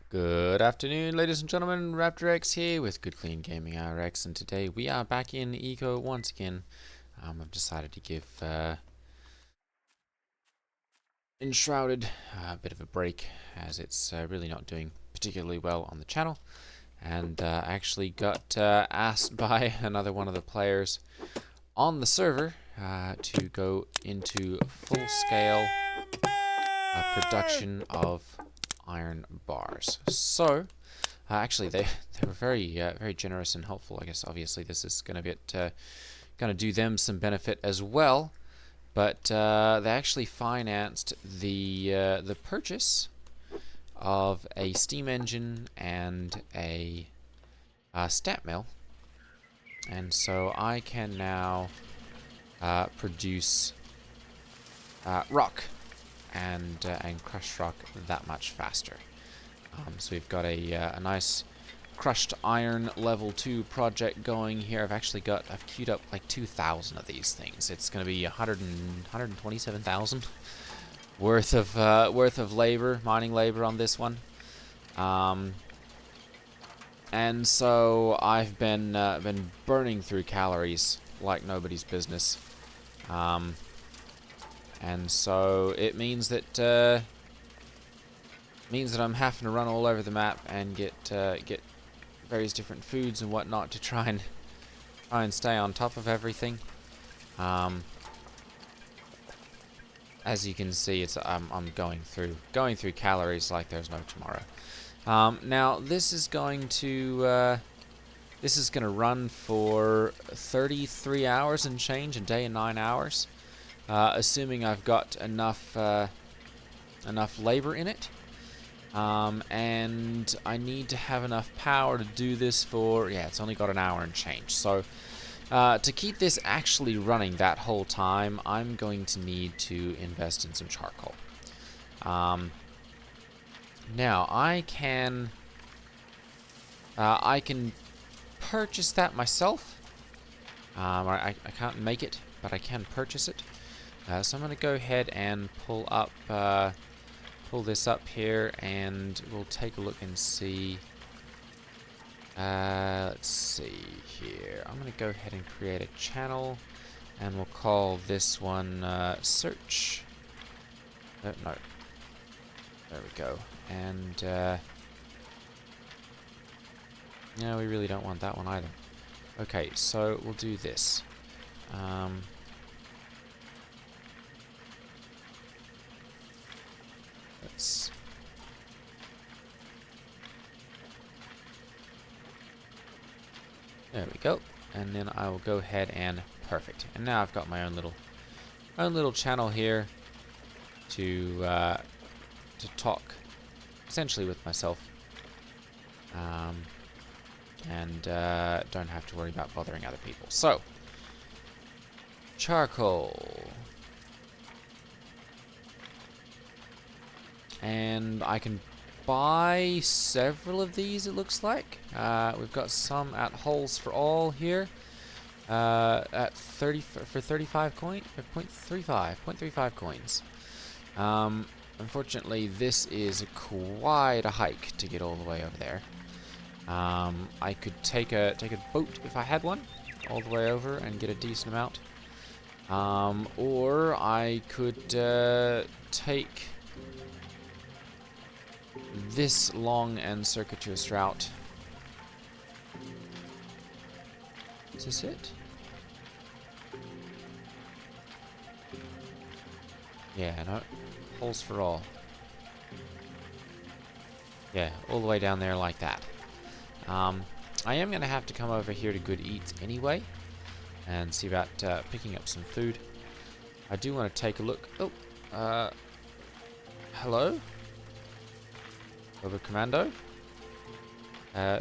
Good afternoon, ladies and gentlemen. Raptor X here with Good Clean Gaming RX, and today we are back in Eco once again. I've decided to give Enshrouded a bit of a break, as it's really not doing particularly well on the channel. And I actually got asked by another one of the players on the server to go into full-scale production of iron bars. So, actually, they were very generous and helpful. I guess obviously this is going to do them some benefit as well. But they actually financed the purchase of a steam engine and a stamp mill, and so I can now produce rock and crush rock that much faster. So we've got a nice crushed iron level 2 project going here. I've queued up like 2,000 of these things. It's going to be 127,000 worth of labor, mining labor on this one. And so I've been burning through calories like nobody's business. And so it means that I'm having to run all over the map and get various different foods and whatnot to try and stay on top of everything. As you can see, I'm going through calories like there's no tomorrow. Now this is going to run for 33 hours and change, a day and 9 hours, assuming I've got enough labor in it. And I need to have enough power to do this for, it's only got an hour and change. So to keep this actually running that whole time, I'm going to need to invest in some charcoal. Now I can purchase that myself. I can't make it, but I can purchase it. So I'm going to go ahead and pull this up here, and we'll take a look and see. Let's see here. I'm going to go ahead and create a channel, and we'll call this one search. No. There we go. And no, we really don't want that one either. Okay, so we'll do this. There we go. And then I will go ahead and perfect. And now I've got my own little channel here to talk essentially with myself, and don't have to worry about bothering other people. So, charcoal. And I can buy several of these, it looks like. We've got some at Holes for All here. At 35 coin, 0.35 coins. Unfortunately, this is quite a hike to get all the way over there. I could take a boat if I had one, all the way over and get a decent amount. Or I could take this long and circuitous route. Is this it? Yeah, no. Holes for All. Yeah, all the way down there like that. I am going to have to come over here to Good Eats anyway and see about picking up some food. I do want to take a look. Oh, hello? Over Commando?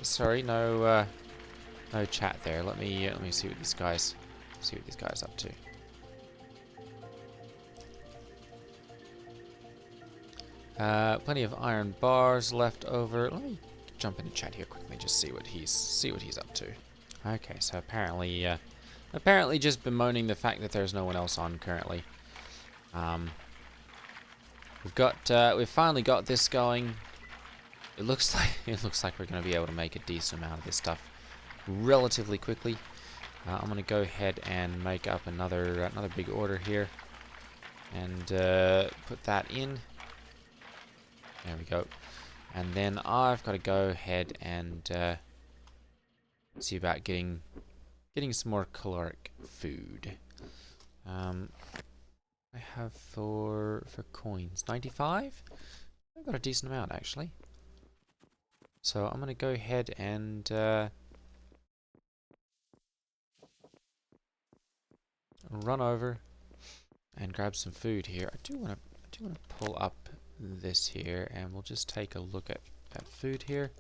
Sorry, no chat there. Let me see what these guys up to. Plenty of iron bars left over. Let me jump into chat here quickly, just see what he's up to. Okay, so apparently just bemoaning the fact that there's no one else on currently. We've finally got this going. it looks like we're going to be able to make a decent amount of this stuff relatively quickly. I'm going to go ahead and make up another big order here, and put that in. There we go. And then I've got to go ahead and see about getting some more caloric food. I have for coins 95. I've got a decent amount actually. So I'm going to go ahead and run over and grab some food here. I do want to pull up this here, and we'll just take a look at food here,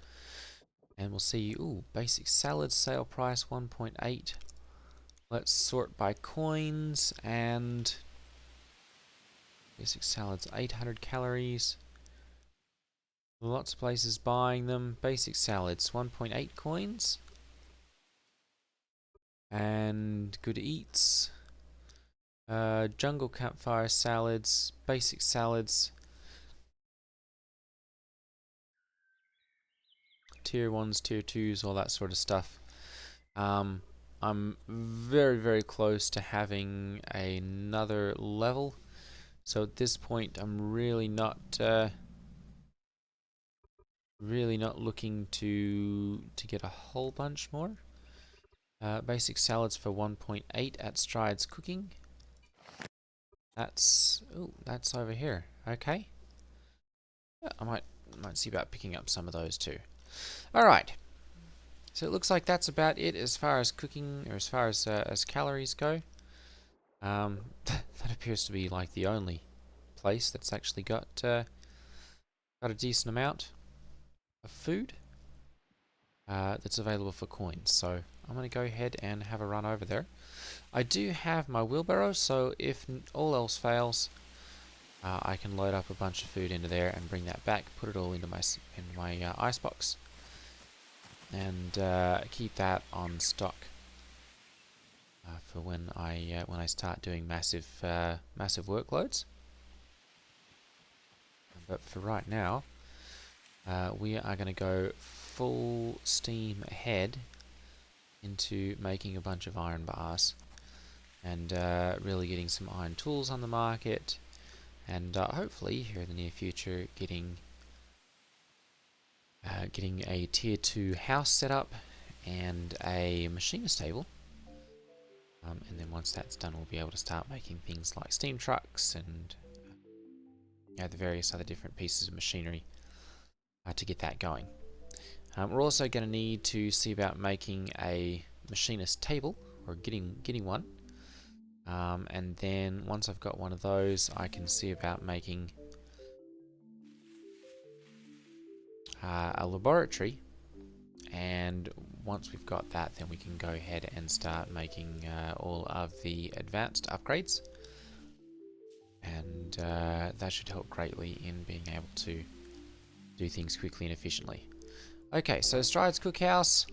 and we'll see. Ooh, basic salad sale price 1.8. Let's sort by coins, and basic salads 800 calories. Lots of places buying them. Basic salads 1.8 coins. And good eats. Jungle campfire salads, basic salads, tier 1s, tier 2s, all that sort of stuff. I'm very, very close to having another level. So at this point, I'm really not looking to get a whole bunch more. Basic salads for 1.8 at Strides Cooking. That's over here. Okay. Yeah, I might see about picking up some of those too. All right. So it looks like that's about it as far as cooking, or as far as calories go. That appears to be like the only place that's actually got a decent amount of food that's available for coins. So I'm going to go ahead and have a run over there. I do have my wheelbarrow, so if all else fails, I can load up a bunch of food into there and bring that back, put it all into my icebox, and keep that on stock for when I start doing massive workloads. But for right now, we are going to go full steam ahead into making a bunch of iron bars, and really getting some iron tools on the market, and hopefully here in the near future getting a tier 2 house set up and a machinist table. And then once that's done, we'll be able to start making things like steam trucks and the various other different pieces of machinery to get that going. We're also going to need to see about making a machinist table, or getting one. And then once I've got one of those, I can see about making a laboratory. And once we've got that, then we can go ahead and start making all of the advanced upgrades. And that should help greatly in being able to do things quickly and efficiently. Okay, so Strides Cookhouse.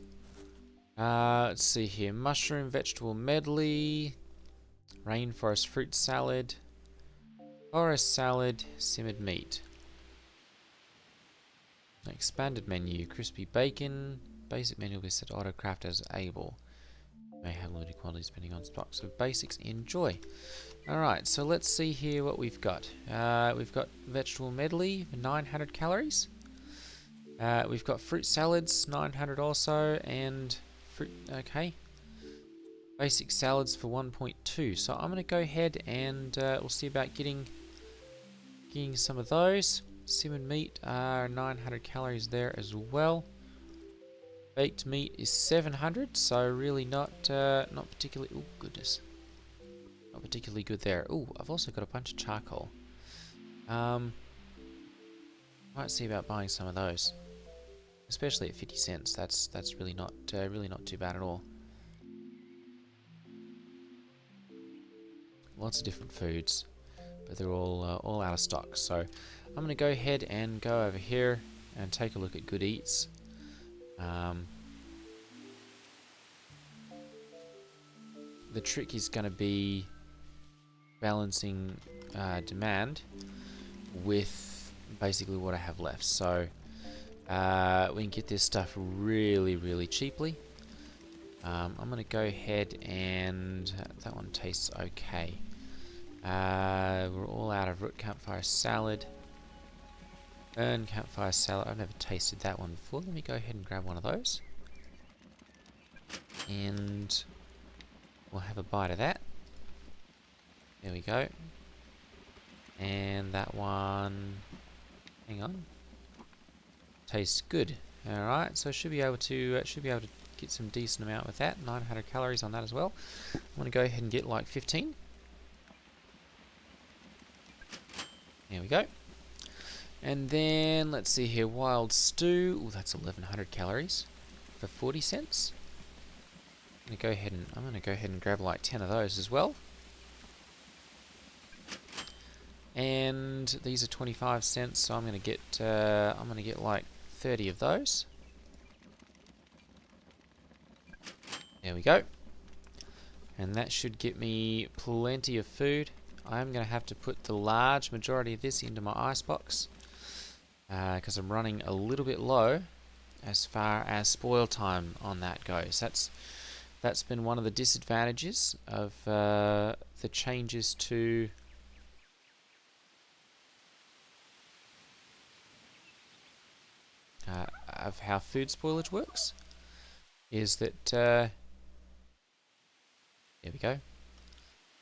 Let's see here. Mushroom vegetable medley. Rainforest fruit salad. Forest salad. Simmered meat. Expanded menu. Crispy bacon. Basic menu will be set to autocraft as able. May have limited quantities depending on stock. So basics, enjoy. Alright, so let's see here what we've got. We've got vegetable medley, 900 calories. We've got fruit salads, 900 also, and fruit, okay. Basic salads for 1.2. So I'm going to go ahead and we'll see about getting some of those. Simmered meat are 900 calories there as well. Baked meat is 700, so really not particularly. Oh goodness, not particularly good there. Oh, I've also got a bunch of charcoal. Might see about buying some of those, especially at 50 cents. That's really not too bad at all. Lots of different foods, but they're all out of stock. So I'm going to go ahead and go over here and take a look at Good Eats. The trick is going to be balancing demand with basically what I have left. So we can get this stuff really, really cheaply. I'm going to go ahead and... that one tastes okay. We're all out of root campfire salad. Burn campfire salad. I've never tasted that one before. Let me go ahead and grab one of those. And we'll have a bite of that. There we go. And that one... hang on. Tastes good. Alright, so should be able to get some decent amount with that. 900 calories on that as well. I'm going to go ahead and get like 15. There we go. And then let's see here, wild stew. Oh, that's 1100 calories for 40 cents. I'm going to go ahead and grab like 10 of those as well. And these are 25 cents, so I'm going to get like 30 of those. There we go. And that should get me plenty of food. I'm going to have to put the large majority of this into my icebox because I'm running a little bit low as far as spoil time on that goes. That's been one of the disadvantages of the changes to of how food spoilage works. Is that there we go.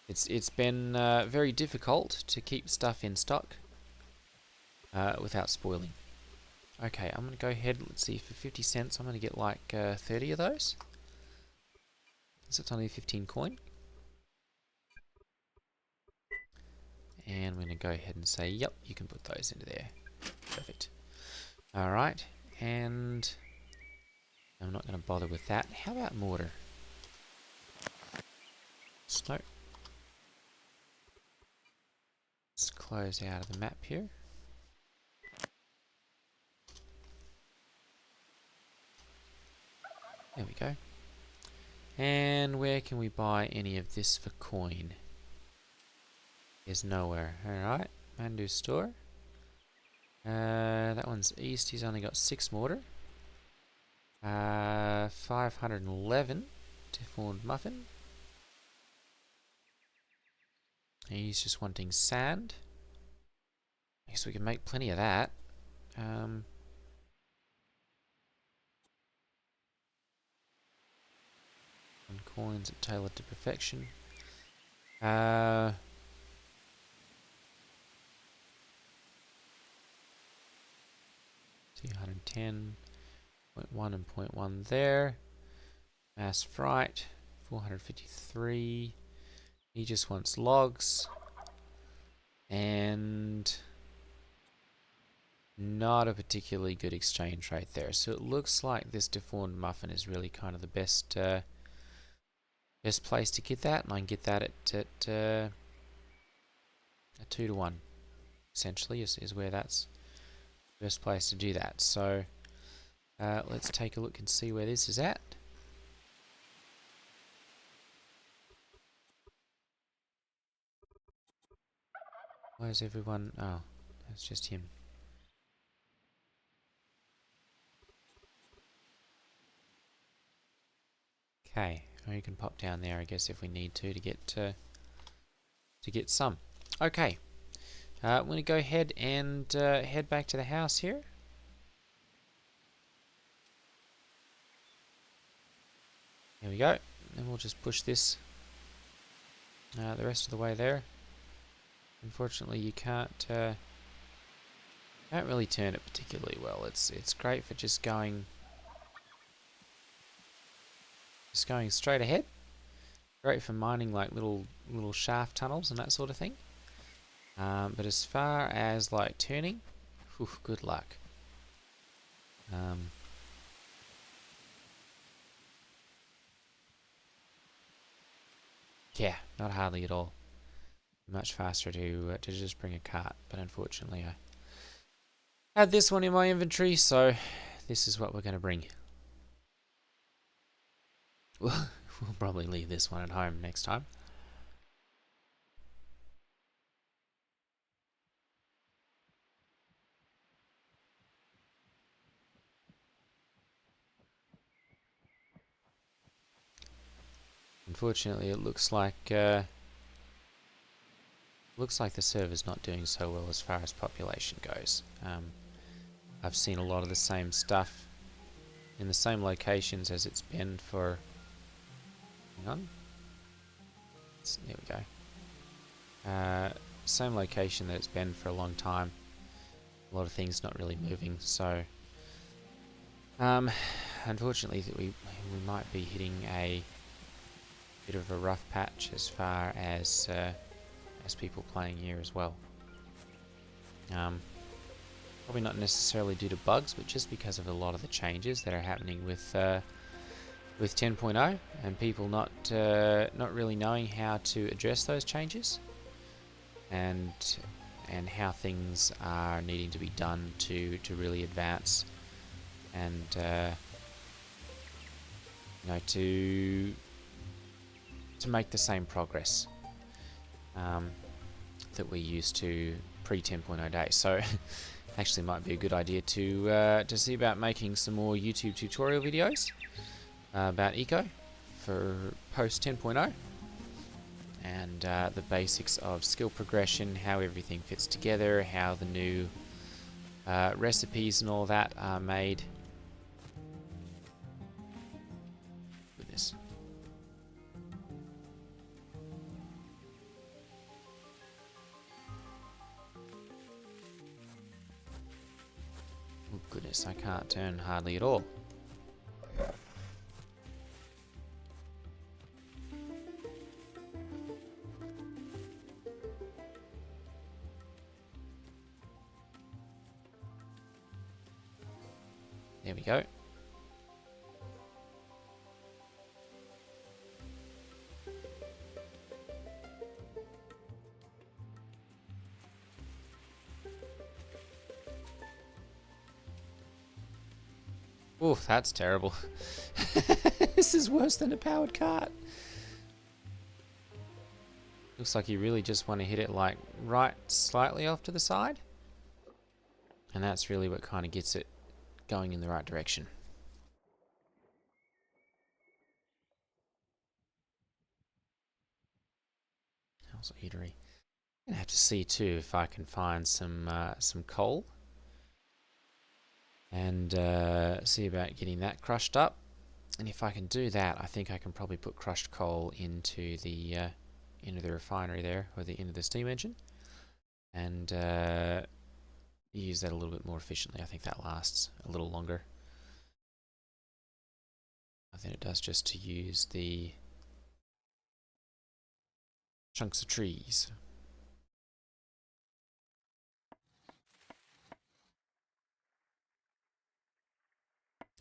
It's been very difficult to keep stuff in stock without spoiling. Okay, I'm going to go ahead, let's see, for 50 cents I'm going to get like 30 of those. So it's only 15 coin. And we're going to go ahead and say, yep, you can put those into there. Perfect. Alright, and I'm not going to bother with that. How about mortar? Snow. Let's close out of the map here. There we go. And where can we buy any of this for coin? There's nowhere. Alright, Mandu store. That one's east. He's only got 6 mortar. 511 deformed muffin. He's just wanting sand. I guess we can make plenty of that. And coins are tailored to perfection. 210.1 and 0.1 there. Mass fright 453. He just wants logs. And not a particularly good exchange rate there. So it looks like this deformed muffin is really kind of the best best place to get that, and I can get that at a 2 to 1 essentially is where that's the best place to do that. So let's take a look and see where this is at. Where's everyone? Oh, that's just him. Okay, well, you can pop down there, I guess, if we need to get some. Okay, I'm going to go ahead and head back to the house here. There we go. And we'll just push this the rest of the way there. Unfortunately, you can't really turn it particularly well. It's great for just going straight ahead. Great for mining like little shaft tunnels and that sort of thing. But as far as like turning, good luck. Yeah, not hardly at all. Much faster to just bring a cart, but unfortunately I had this one in my inventory, so this is what we're going to bring. We'll probably leave this one at home next time. Unfortunately, it looks like the server's not doing so well as far as population goes. I've seen a lot of the same stuff in the same locations as it's been for. Hang on. There we go. Same location that it's been for a long time. A lot of things not really moving. So, unfortunately, we might be hitting a bit of a rough patch as far as people playing here as well. Probably not necessarily due to bugs, but just because of a lot of the changes that are happening with 10.0 and people not really knowing how to address those changes and how things are needing to be done to really advance and to make the same progress that we used to pre 10.0 days. So actually might be a good idea to see about making some more YouTube tutorial videos about eco for post 10.0 and the basics of skill progression, how everything fits together, how the new recipes and all that are made. Goodness. Oh goodness, I can't turn hardly at all. There we go. Oof, that's terrible. This is worse than a powered cart. Looks like you really just want to hit it like right slightly off to the side. And that's really what kind of gets it going in the right direction. How's eatery? I'm gonna have to see too if I can find some coal and see about getting that crushed up. And if I can do that, I think I can probably put crushed coal into the refinery there, or into the steam engine, and use that a little bit more efficiently. I think that lasts a little longer than it does just to use the chunks of trees.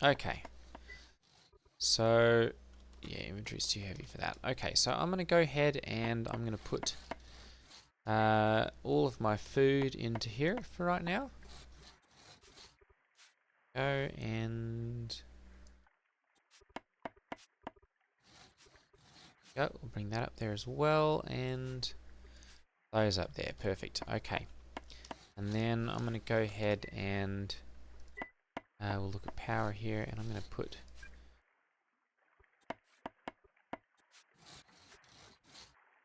Okay. So, yeah, inventory's too heavy for that. Okay, so I'm going to go ahead and I'm going to put all of my food into here for right now. Go and... Go, we'll bring that up there as well, and those up there. Perfect. Okay. And then I'm going to go ahead and we'll look at power here, and I'm going to put...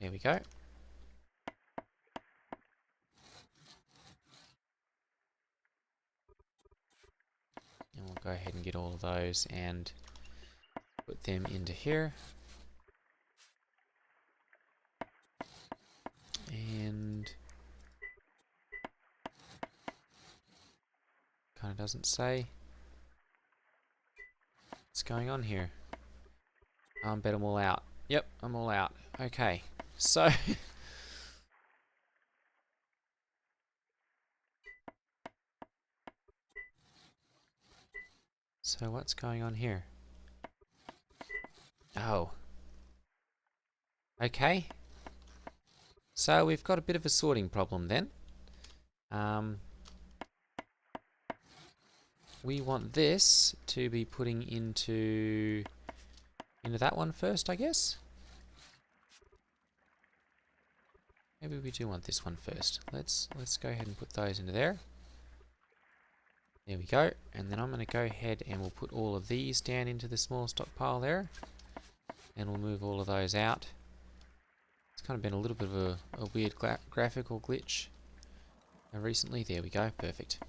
There we go. And we'll go ahead and get all of those and put them into here. And kind of doesn't say what's going on here. I bet I'm all out. Yep, I'm all out. Okay, so so what's going on here? Oh. Okay. So we've got a bit of a sorting problem then. We want this to be putting into that one first, I guess. Maybe we do want this one first. Let's go ahead and put those into there. There we go. And then I'm going to go ahead and we'll put all of these down into the small stockpile there. And we'll move all of those out. It's kind of been a little bit of a weird graphical glitch recently. There we go, perfect.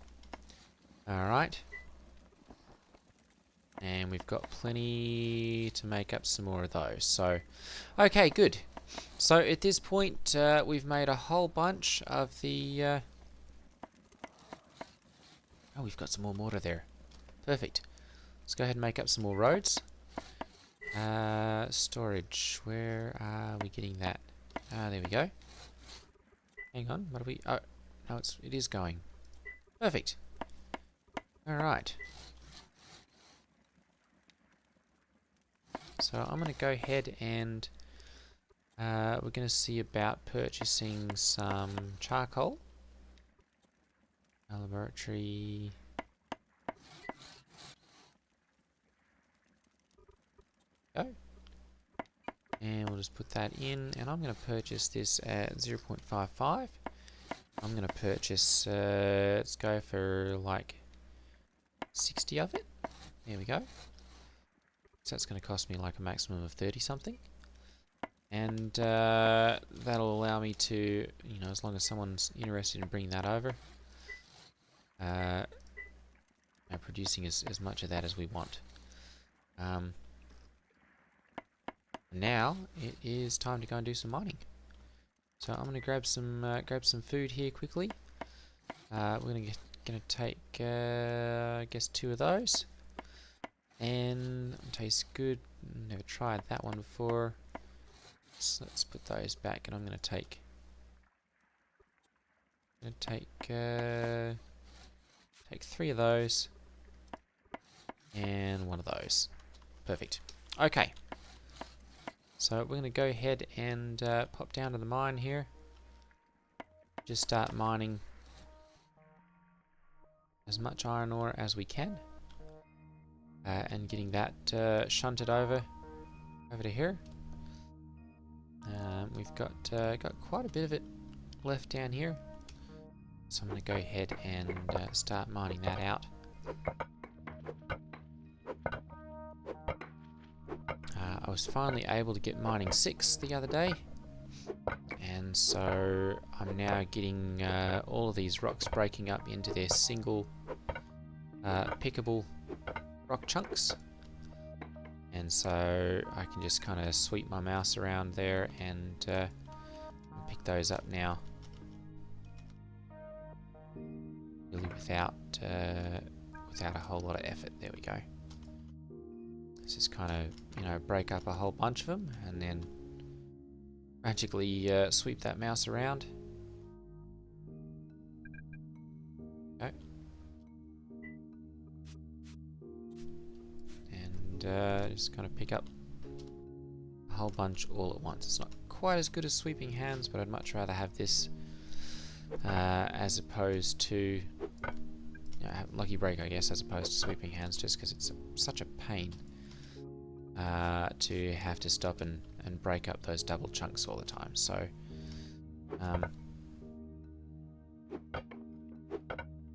Alright. And we've got plenty to make up some more of those. So, okay, good. So at this point, we've made a whole bunch of the... Oh, we've got some more mortar there. Perfect. Let's go ahead and make up some more roads. Storage. Where are we getting that? There we go. Hang on. What are we... Oh, no, it is going. Perfect. Alright. So I'm going to go ahead and we're going to see about purchasing some charcoal. Laboratory. Go. And we'll just put that in, and I'm going to purchase this at 0.55. I'm going to purchase, let's go for like 60 of it. There we go. So that's going to cost me like a maximum of 30 something. And that'll allow me to, you know, as long as someone's interested in bringing that over, and producing as much of that as we want. Now it is time to go and do some mining. So I'm going to grab some food here quickly. We're going to take, I guess, 2 of those. And tastes good. Never tried that one before. So let's put those back, and I'm going to take. Take 3 of those, and 1 of those. Perfect. Okay. So we're going to go ahead and pop down to the mine here. Just start mining as much iron ore as we can, and getting that shunted over to here. We've got quite a bit of it left down here, so I'm going to go ahead and start mining that out. I was finally able to get mining 6 the other day, and so I'm now getting all of these rocks breaking up into their single pickable rock chunks, and so I can just kind of sweep my mouse around there and pick those up now, really without a whole lot of effort. There we go. Just kind of, you know, break up a whole bunch of them and then magically sweep that mouse around. Okay. And just kind of pick up a whole bunch all at once. It's not quite as good as sweeping hands, but I'd much rather have this as opposed to, you know, lucky break, I guess, as opposed to sweeping hands, just because it's such a pain to have to stop and break up those double chunks all the time. So I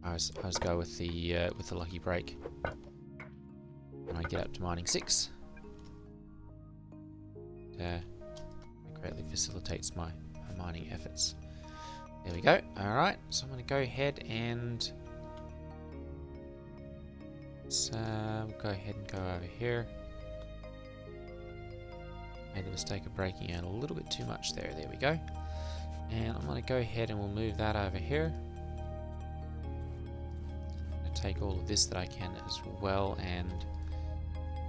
always go with the lucky break when I get up to mining 6. It greatly facilitates my mining efforts. There we go. Alright, so I'm going to go ahead and let's go ahead and go over here. Made the mistake of breaking out a little bit too much there. There we go. And I'm going to go ahead and we'll move that over here. I'm going to take all of this that I can as well, and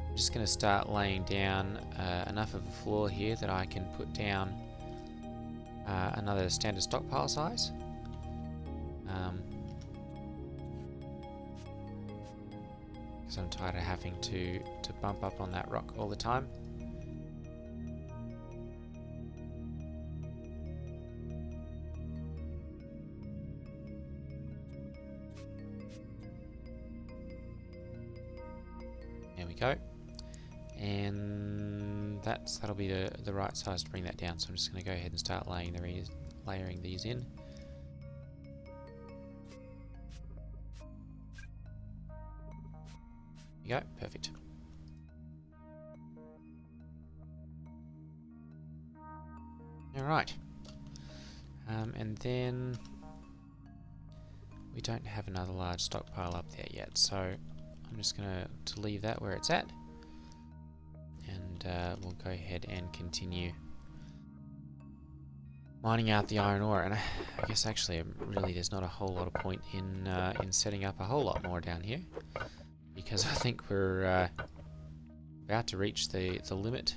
I'm just going to start laying down enough of a floor here that I can put down another standard stockpile size. Because I'm tired of having to bump up on that rock all the time. There we go. And that'll be the right size to bring that down. So I'm just going to go ahead and start layering these in. There you go, perfect. Alright. And then we don't have another large stockpile up there yet, so I'm just going to leave that where it's at. And we'll go ahead and continue mining out the iron ore. And I guess actually really there's not a whole lot of point in setting up a whole lot more down here, because I think we're about to reach the limit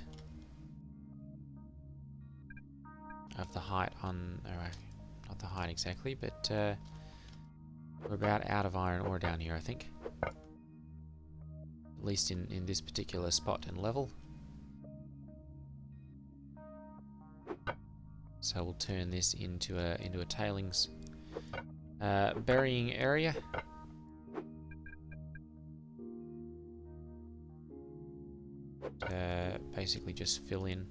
of the height on, not the height exactly, but we're about out of iron ore down here, I think. At least in this particular spot and level. So we'll turn this into a tailings burying area. Basically just fill in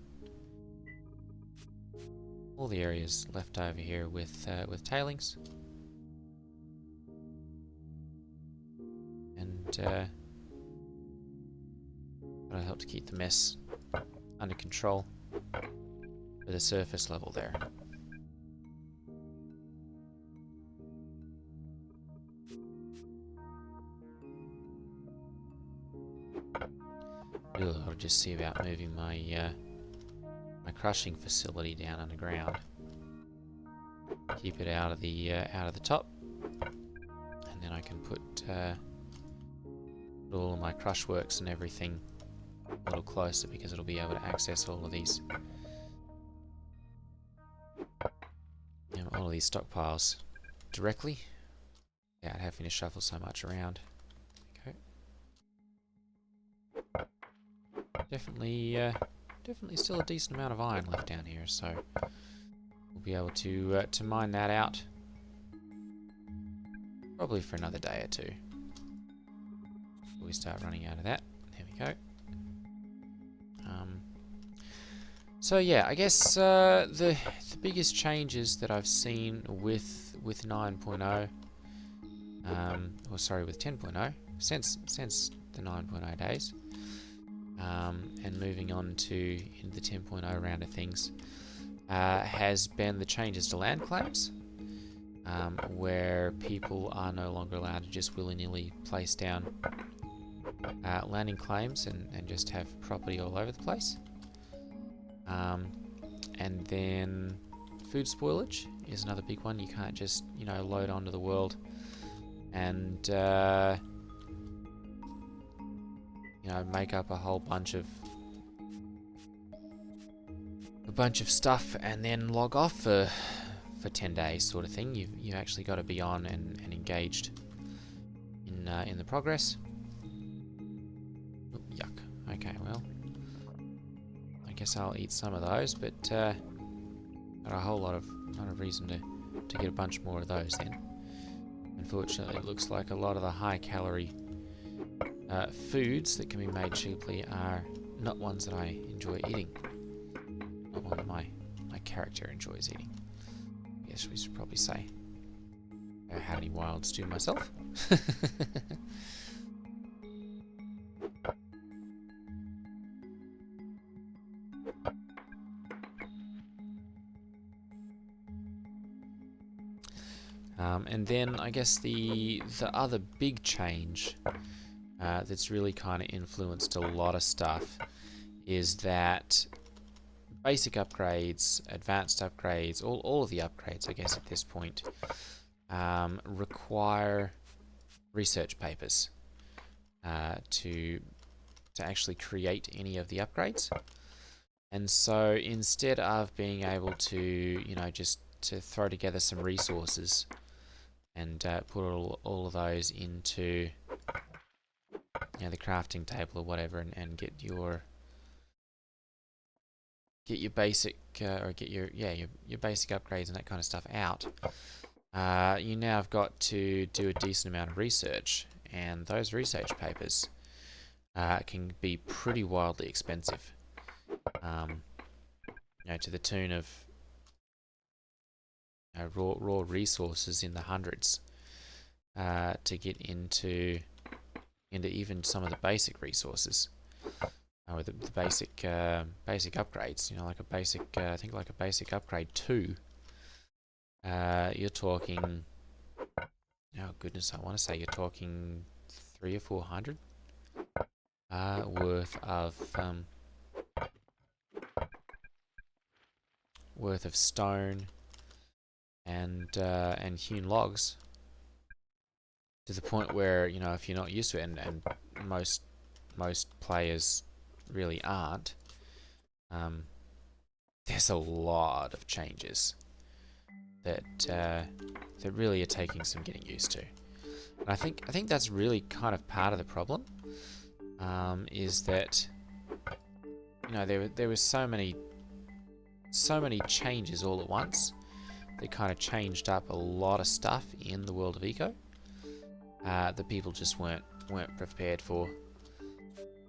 all the areas left over here with tailings, and that'll help to keep the mess under control for the surface level there. Really, I'll just see about moving my my crushing facility down underground. Keep it out of the top, and then I can put all of my crush works and everything a little closer, because it'll be able to access all of these stockpiles directly without having to shuffle so much around. Okay. Definitely still a decent amount of iron left down here, so we'll be able to mine that out probably for another day or two before we start running out of that. There we go. So yeah, I guess the biggest changes that I've seen with 9.0, or sorry, with 10.0 since the 9.0 days, and moving on to the 10.0 round of things, has been the changes to land claims, where people are no longer allowed to just willy-nilly place down landing claims and just have property all over the place. And then food spoilage is another big one. You can't just, load onto the world and, make up a whole bunch of stuff and then log off for 10 days sort of thing. You've actually got to be on and engaged in the progress. Oh, yuck. Okay, well, I guess I'll eat some of those, but not a whole lot of reason to get a bunch more of those then. Unfortunately, it looks like a lot of the high calorie foods that can be made cheaply are not ones that I enjoy eating. Not one that my character enjoys eating, I guess we should probably say. I had any wild stew myself. And then I guess the other big change that's really kind of influenced a lot of stuff is that basic upgrades, advanced upgrades, all of the upgrades, I guess at this point, require research papers to actually create any of the upgrades. And so instead of being able to, just to throw together some resources and put all of those into the crafting table or whatever, and get your basic or get your basic upgrades and that kind of stuff out, you now have got to do a decent amount of research, and those research papers can be pretty wildly expensive, to the tune of raw resources in the hundreds to get into even some of the basic resources. or the basic basic upgrades. You know, like a basic, I think like a basic upgrade 2. You're talking, oh goodness, I want to say you're talking 300 or 400 worth of stone and hewn logs, to the point where, you know, if you're not used to it, and most players really aren't, there's a lot of changes that that really are taking some getting used to. And I think that's really kind of part of the problem, is that, you know, there was so many changes all at once that kind of changed up a lot of stuff in the world of eco that people just weren't prepared for.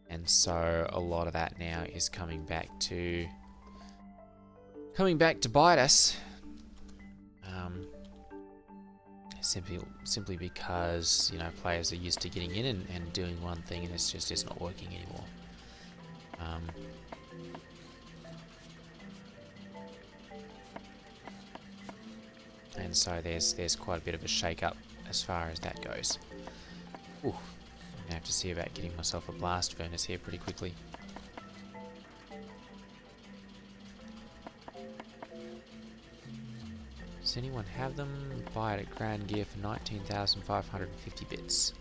And so a lot of that now is coming back to bite us. Simply because, you know, players are used to getting in and doing one thing, and it's just not working anymore. And so there's quite a bit of a shake-up as far as that goes. Ooh, I'm gonna have to see about getting myself a blast furnace here pretty quickly. Does anyone have them? Buy it at Grand Gear for 19,550 bits.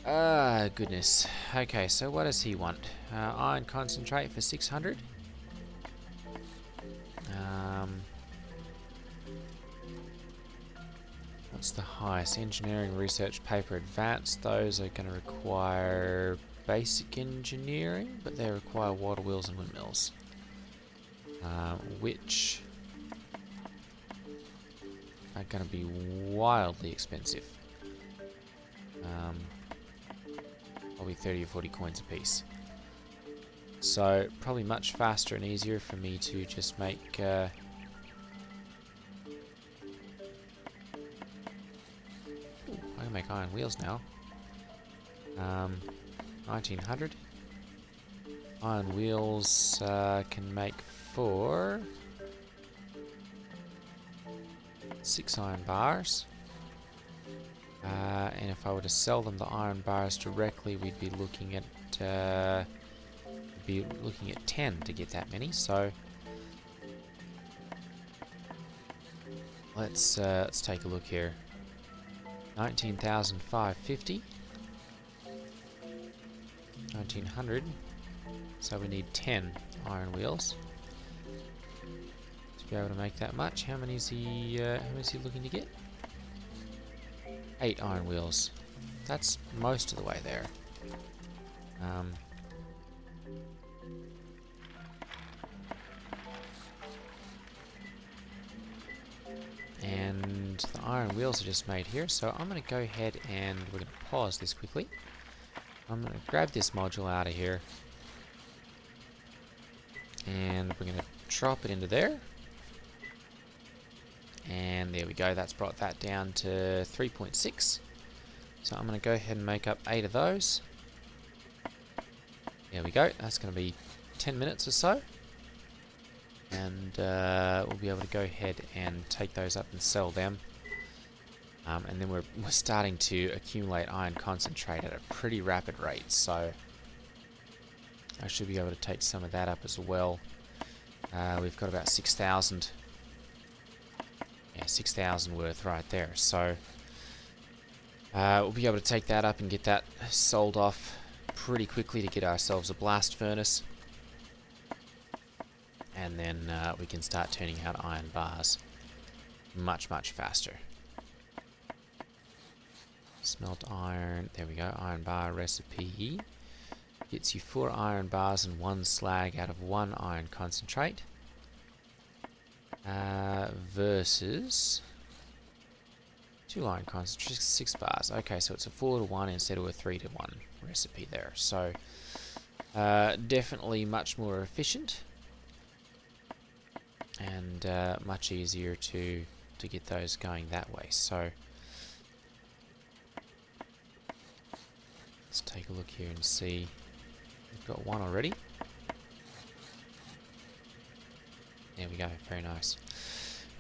Ah, goodness. Okay, so what does he want? Iron concentrate for 600. What's the highest? Engineering, research, paper, advanced. Those are going to require basic engineering, but they require water wheels and windmills. Which are going to be wildly expensive. Probably 30 or 40 coins a piece. So probably much faster and easier for me to just make I can make iron wheels now. 1900. Iron wheels can make for 6 iron bars. And if I were to sell them the iron bars directly, we'd be looking at 10 to get that many. So let's take a look here. 19,550. 1900. So we need 10 iron wheels to be able to make that much. How many is he looking to get? 8 iron wheels. That's most of the way there. And the iron wheels are just made here, so I'm going to go ahead and we're going to pause this quickly. I'm going to grab this module out of here, and we're going to drop it into there. And there we go, that's brought that down to 3.6. So I'm going to go ahead and make up 8 of those. There we go, that's going to be 10 minutes or so. And we'll be able to go ahead and take those up and sell them. And then we're starting to accumulate iron concentrate at a pretty rapid rate, so I should be able to take some of that up as well. We've got about 6,000. Yeah, 6,000 worth right there. So we'll be able to take that up and get that sold off pretty quickly to get ourselves a blast furnace. And then we can start turning out iron bars much faster. Smelt iron, there we go, iron bar recipe. Gets you 4 iron bars and 1 slag out of 1 iron concentrate. Versus 2 iron concentrate, 6 bars. Okay, so it's a 4 to 1 instead of a 3 to 1 recipe there. So definitely much more efficient. And much easier to get those going that way. So let's take a look here and see. We've Got one already. There we go. Very nice.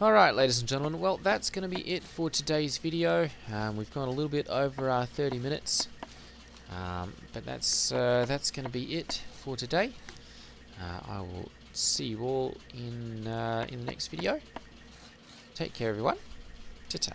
Alright, ladies and gentlemen, well, that's going to be it for today's video. We've gone a little bit over our 30 minutes. But that's going to be it for today. I will see you all in the next video. Take care, everyone. Ta-ta.